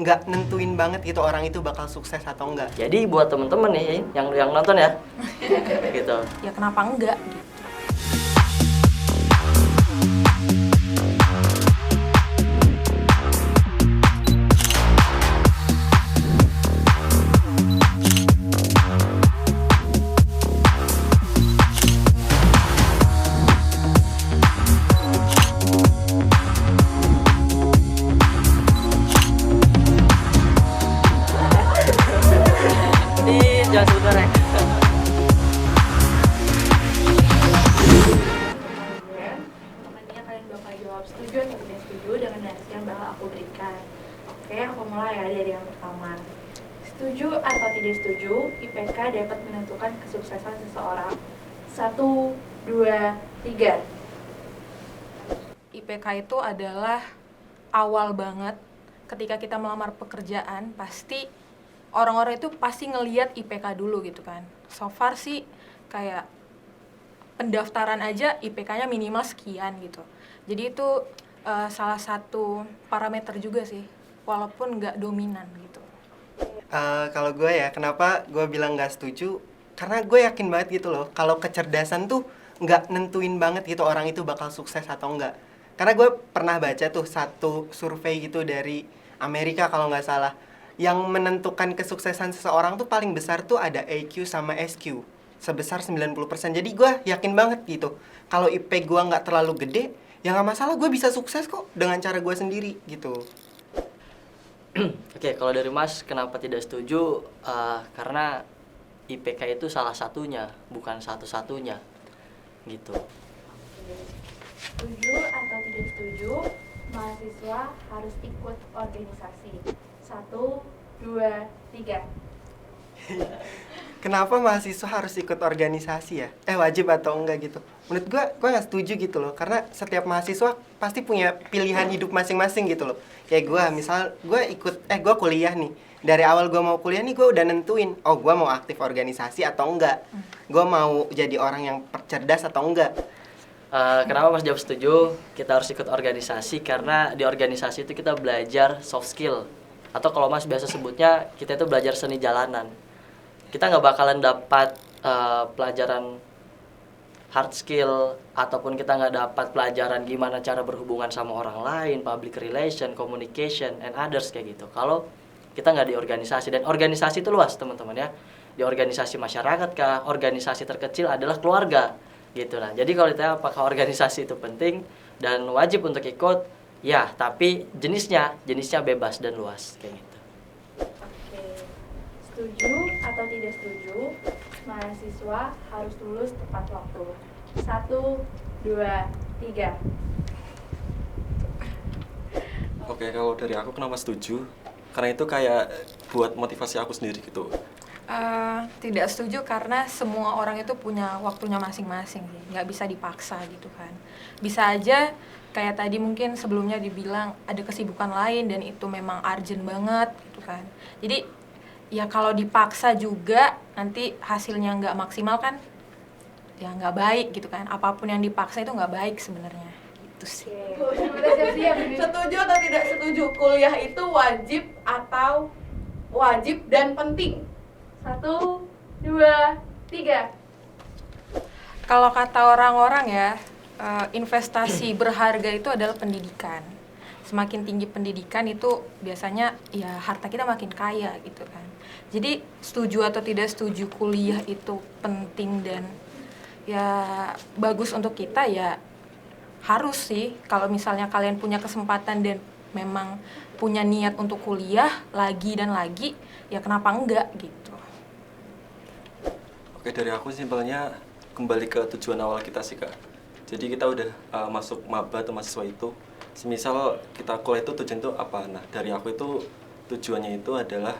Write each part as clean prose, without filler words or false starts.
nggak nentuin banget gitu orang itu bakal sukses atau enggak. Jadi buat temen-temen nih yang nonton ya, gitu. Ya kenapa enggak? Ini jangan sebentar ya. Temannya kalian bakal jawab setuju atau tidak setuju dengan reaksi yang bakal aku berikan. Oke, aku mulai ya dari yang pertama. Setuju atau tidak setuju, IPK dapat menentukan kesuksesan seseorang. 1, 2, 3. IPK itu adalah awal banget ketika kita melamar pekerjaan, pasti orang-orang itu pasti ngelihat IPK dulu gitu kan. So far sih kayak pendaftaran aja IPK-nya minimal sekian gitu. Jadi itu salah satu parameter juga sih, walaupun nggak dominan gitu. Kalau gue ya, kenapa gue bilang nggak setuju? Karena gue yakin banget gitu loh, kalau kecerdasan tuh nggak nentuin banget gitu orang itu bakal sukses atau enggak. Karena gue pernah baca tuh satu survei gitu dari Amerika kalau nggak salah, yang menentukan kesuksesan seseorang tuh paling besar tuh ada IQ sama SQ, sebesar 90%. Jadi gue yakin banget gitu, kalau IP gue nggak terlalu gede, ya nggak masalah, gue bisa sukses kok dengan cara gue sendiri gitu. Oke, kalau dari Mas kenapa tidak setuju? Karena IPK itu salah satunya, bukan satu-satunya, gitu. Setuju atau tidak setuju, mahasiswa harus ikut organisasi. 1, 2, 3. Kenapa mahasiswa harus ikut organisasi ya? Wajib atau enggak gitu? Menurut gue nggak setuju gitu loh. Karena setiap mahasiswa pasti punya pilihan hidup masing-masing gitu loh. Kayak gue, misal gue kuliah nih. Dari awal gue mau kuliah nih, gue udah nentuin, oh gue mau aktif organisasi atau enggak. Gue mau jadi orang yang cerdas atau enggak. Kenapa Mas jawab setuju? Kita harus ikut organisasi karena di organisasi itu kita belajar soft skill. Atau kalau Mas biasa sebutnya, kita itu belajar seni jalanan. Kita nggak bakalan dapat pelajaran hard skill, ataupun kita nggak dapat pelajaran gimana cara berhubungan sama orang lain, public relation, communication, and others kayak gitu. Kalau kita nggak di organisasi, dan organisasi itu luas teman-teman ya. Di organisasi masyarakat kah, organisasi terkecil adalah keluarga gitu lah. Jadi kalau ditanya apakah organisasi itu penting dan wajib untuk ikut, ya, tapi jenisnya bebas dan luas kayak gitu. Oke. Setuju atau tidak setuju, mahasiswa harus lulus tepat waktu. 1, 2, 3. Oke, kalau dari aku kenapa setuju? Karena itu kayak buat motivasi aku sendiri gitu. Tidak setuju karena semua orang itu punya waktunya masing-masing sih, nggak bisa dipaksa gitu kan. Bisa aja kayak tadi mungkin sebelumnya dibilang ada kesibukan lain dan itu memang urgent banget gitu kan. Jadi ya kalau dipaksa juga nanti hasilnya nggak maksimal kan, ya nggak baik gitu kan. Apapun yang dipaksa itu nggak baik sebenarnya gitu sih. Setuju atau tidak setuju, kuliah itu wajib dan penting? 1, 2, 3. Kalau kata orang-orang ya, investasi berharga itu adalah pendidikan. Semakin tinggi pendidikan itu biasanya ya harta kita makin kaya gitu kan. Jadi setuju atau tidak setuju kuliah itu penting dan ya bagus untuk kita, ya harus sih. Kalau misalnya kalian punya kesempatan dan memang punya niat untuk kuliah lagi dan lagi, ya kenapa enggak gitu. Oke, dari aku simpelnya kembali ke tujuan awal kita sih, Kak. Jadi kita udah masuk maba atau mahasiswa itu, semisal kita kuliah itu tujuan itu apa? Nah, dari aku itu tujuannya itu adalah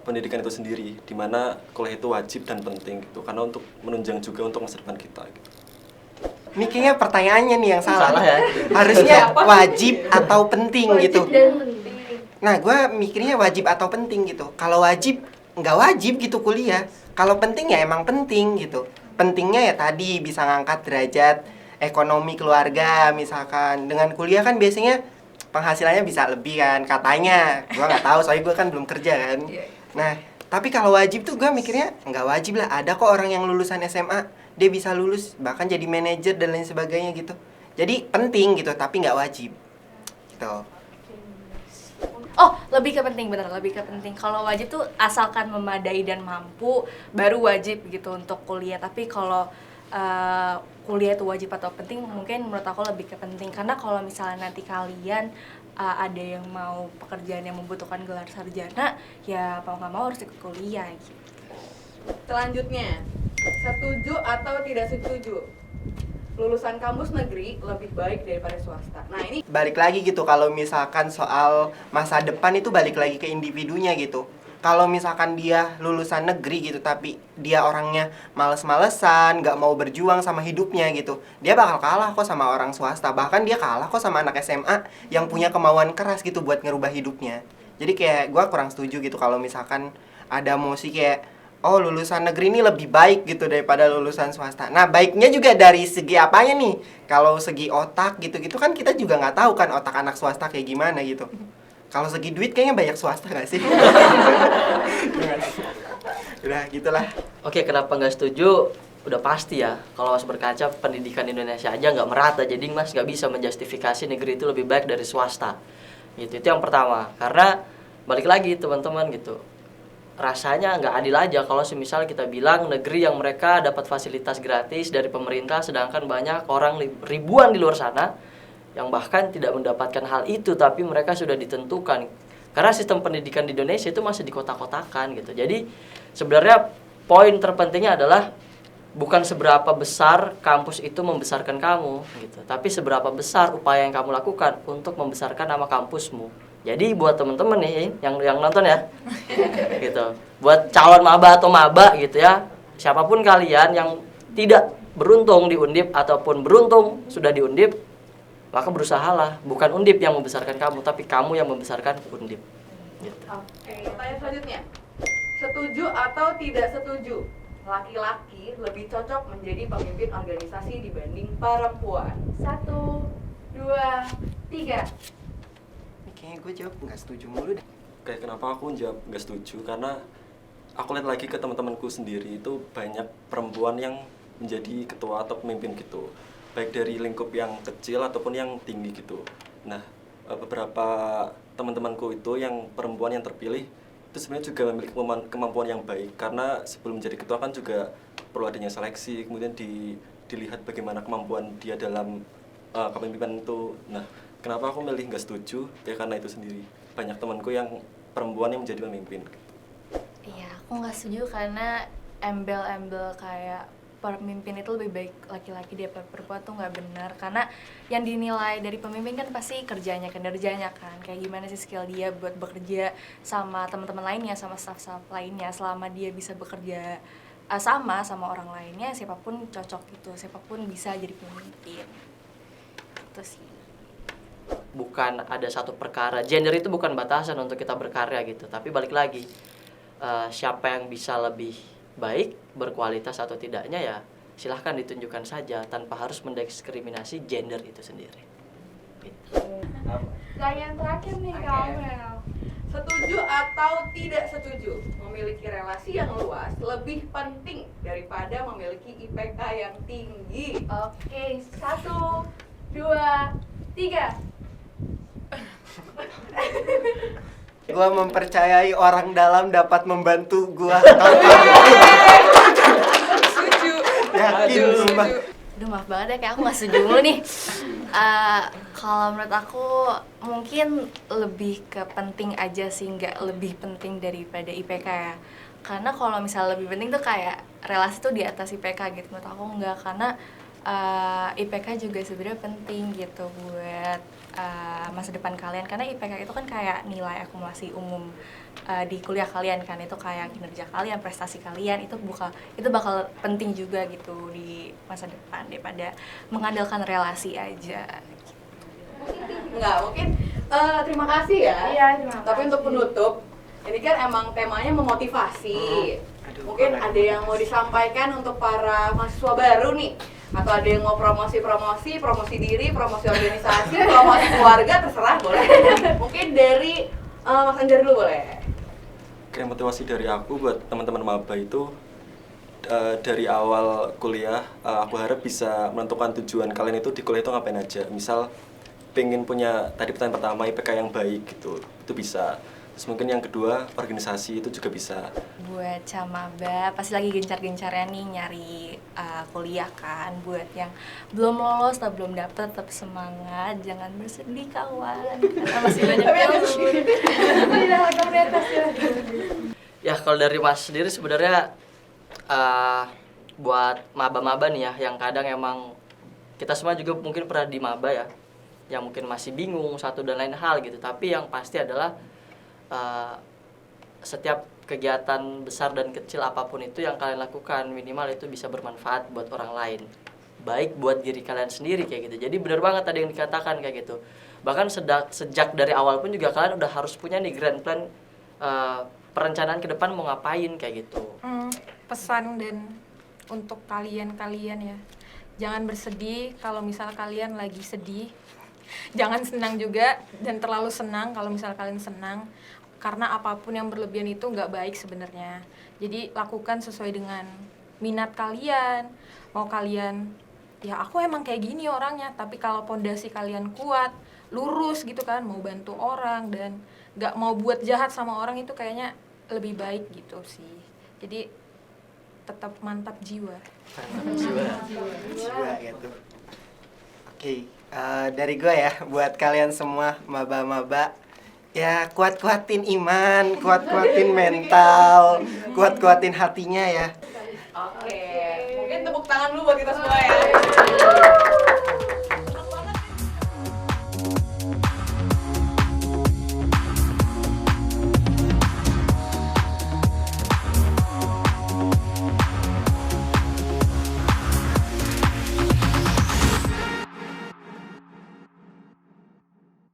pendidikan itu sendiri, di mana kuliah itu wajib dan penting gitu, karena untuk menunjang juga untuk masa depan kita gitu. Ini kayaknya pertanyaannya nih yang salah. Salah ya? Harusnya wajib atau penting gitu. Dan penting. Nah, gue mikirnya wajib atau penting gitu. Kalau wajib, nggak wajib gitu kuliah. Kalau penting ya emang penting gitu. Pentingnya ya tadi bisa ngangkat derajat ekonomi keluarga misalkan. Dengan kuliah kan biasanya penghasilannya bisa lebih kan katanya. Gua nggak tahu soalnya gua kan belum kerja kan. Nah, tapi kalau wajib tuh gua mikirnya nggak wajib lah. Ada kok orang yang lulusan SMA dia bisa lulus bahkan jadi manajer dan lain sebagainya gitu. Jadi penting gitu tapi nggak wajib. Gitu. Oh, lebih ke penting, bener, lebih ke penting. Kalau wajib tuh asalkan memadai dan mampu, baru wajib gitu untuk kuliah. Tapi kalau kuliah itu wajib atau penting, mungkin menurut aku lebih ke penting. Karena kalau misalnya nanti kalian ada yang mau pekerjaan yang membutuhkan gelar sarjana, ya mau nggak mau harus ikut kuliah gitu. Selanjutnya, setuju atau tidak setuju? Lulusan kampus negeri lebih baik daripada swasta. Nah, ini Balik lagi gitu kalau misalkan soal masa depan itu balik lagi ke individunya gitu. Kalau misalkan dia lulusan negeri gitu tapi dia orangnya males-malesan, nggak mau berjuang sama hidupnya gitu, dia bakal kalah kok sama orang swasta. Bahkan dia kalah kok sama anak SMA yang punya kemauan keras gitu buat ngerubah hidupnya. Jadi kayak gue kurang setuju gitu kalau misalkan ada mosi kayak oh lulusan negeri ini lebih baik gitu daripada lulusan swasta. Nah baiknya juga dari segi apanya nih? Kalau segi otak gitu-gitu kan kita juga nggak tahu kan otak anak swasta kayak gimana gitu. Kalau segi duit kayaknya banyak swasta nggak sih? Udah gitulah. Oke, kenapa nggak setuju? Udah pasti ya, kalau Mas berkaca pendidikan Indonesia aja nggak merata, jadi Mas nggak bisa menjustifikasi negeri itu lebih baik dari swasta. Itu yang pertama. Karena balik lagi teman-teman gitu, rasanya nggak adil aja kalau semisal kita bilang negeri yang mereka dapat fasilitas gratis dari pemerintah, sedangkan banyak orang ribuan di luar sana yang bahkan tidak mendapatkan hal itu, tapi mereka sudah ditentukan. Karena sistem pendidikan di Indonesia itu masih dikotak-kotakan gitu. Jadi sebenarnya poin terpentingnya adalah bukan seberapa besar kampus itu membesarkan kamu gitu, tapi seberapa besar upaya yang kamu lakukan untuk membesarkan nama kampusmu. Jadi buat temen-temen nih yang nonton ya, gitu. Buat calon maba atau maba gitu ya, siapapun kalian yang tidak beruntung di Undip ataupun beruntung sudah di Undip, maka berusahalah. Bukan Undip yang membesarkan kamu, tapi kamu yang membesarkan Undip. Gitu. Oke, pertanyaan selanjutnya. Setuju atau tidak setuju? Laki-laki lebih cocok menjadi pemimpin organisasi dibanding perempuan. 1, 2, 3. Kayaknya gue jawab nggak setuju mulu deh. Kayak kenapa aku jawab nggak setuju, karena aku lihat lagi ke teman-temanku sendiri itu banyak perempuan yang menjadi ketua atau pemimpin gitu, baik dari lingkup yang kecil ataupun yang tinggi gitu. Nah, beberapa teman-temanku itu yang perempuan yang terpilih itu sebenarnya juga memiliki kemampuan yang baik, karena sebelum menjadi ketua kan juga perlu adanya seleksi, kemudian dilihat bagaimana kemampuan dia dalam kepemimpinan itu. Nah, kenapa aku milih nggak setuju? Ya karena itu sendiri. Banyak temanku yang perempuan yang menjadi pemimpin. Iya, aku nggak setuju karena embel-embel kayak pemimpin itu lebih baik laki-laki daripada perempuan tuh nggak benar. Karena yang dinilai dari pemimpin kan pasti kerjanya, kinerjanya kan. Kayak gimana sih skill dia buat bekerja sama teman-teman lainnya, sama staff-staff lainnya. Selama dia bisa bekerja sama orang lainnya, siapapun cocok gitu, siapapun bisa jadi pemimpin. Itu sih. Bukan ada satu perkara, gender itu bukan batasan untuk kita berkarya gitu, tapi balik lagi siapa yang bisa lebih baik, berkualitas atau tidaknya ya silahkan ditunjukkan saja tanpa harus mendiskriminasi gender itu sendiri gitu. Pertanyaan terakhir nih Kak Amel. Setuju atau tidak setuju? Memiliki relasi yang luas lebih penting daripada memiliki IPK yang tinggi. Oke, 1, 2, 3. Gua mempercayai orang dalam dapat membantu gua. Setuju. Yakin sumpah. Aduh maaf banget ya, kayak aku gak setuju mulu nih. Kalau menurut aku mungkin lebih ke penting aja sih, nggak lebih penting daripada IPK ya. Karena kalau misalnya lebih penting tuh kayak relasi tuh di atas IPK gitu. Menurut aku enggak, karena IPK juga sebenarnya penting gitu buat masa depan kalian. Karena IPK itu kan kayak nilai akumulasi umum di kuliah kalian kan, itu kayak kinerja kalian, prestasi kalian itu bakal penting juga gitu di masa depan daripada mengandalkan relasi aja. Enggak, mungkin terima kasih ya. Iya, terima kasih. Tapi untuk penutup, ini kan emang temanya memotivasi. Aduh, Mungkin gua nggak ada yang mau disampaikan untuk para mahasiswa baru nih. Atau ada yang mau promosi diri, promosi organisasi, promosi keluarga, terserah boleh. Mungkin dari Mas Anjar dulu boleh. Kayak motivasi dari aku buat teman-teman maba itu dari awal kuliah aku harap bisa menentukan tujuan kalian itu di kuliah itu ngapain aja. Misal pengen punya tadi pertanyaan pertama IPK yang baik gitu, itu bisa. Terus mungkin yang kedua organisasi itu juga bisa. Buat camaba pasti lagi gencar-gencarnya nih nyari kuliah kan. Buat yang belum lolos atau belum dapet tetap semangat, jangan bersedih kawan karena masih banyak jalur. Ya kalau dari Mas sendiri sebenarnya buat maba-maba nih ya, yang kadang emang kita semua juga mungkin pernah di maba ya, yang mungkin masih bingung satu dan lain hal gitu. Tapi yang pasti adalah setiap kegiatan besar dan kecil apapun itu yang kalian lakukan, minimal itu bisa bermanfaat buat orang lain, baik buat diri kalian sendiri kayak gitu. Jadi benar banget tadi yang dikatakan kayak gitu. Bahkan sejak dari awal pun juga kalian udah harus punya nih grand plan, perencanaan ke depan mau ngapain kayak gitu. Pesan dan untuk kalian ya, jangan bersedih kalau misal kalian lagi sedih. Jangan senang juga dan terlalu senang kalau misal kalian senang, karena apapun yang berlebihan itu nggak baik sebenarnya. Jadi lakukan sesuai dengan minat kalian. Mau kalian, ya aku emang kayak gini orangnya, tapi kalau pondasi kalian kuat, lurus gitu kan, mau bantu orang dan nggak mau buat jahat sama orang, itu kayaknya lebih baik gitu sih. Jadi tetap mantap jiwa. Jiwa gitu. Oke, dari gue ya, buat kalian semua maba-maba, ya kuat-kuatin iman, kuat-kuatin mental, kuat-kuatin hatinya ya. Oke, mungkin tepuk tangan dulu buat kita semua ya.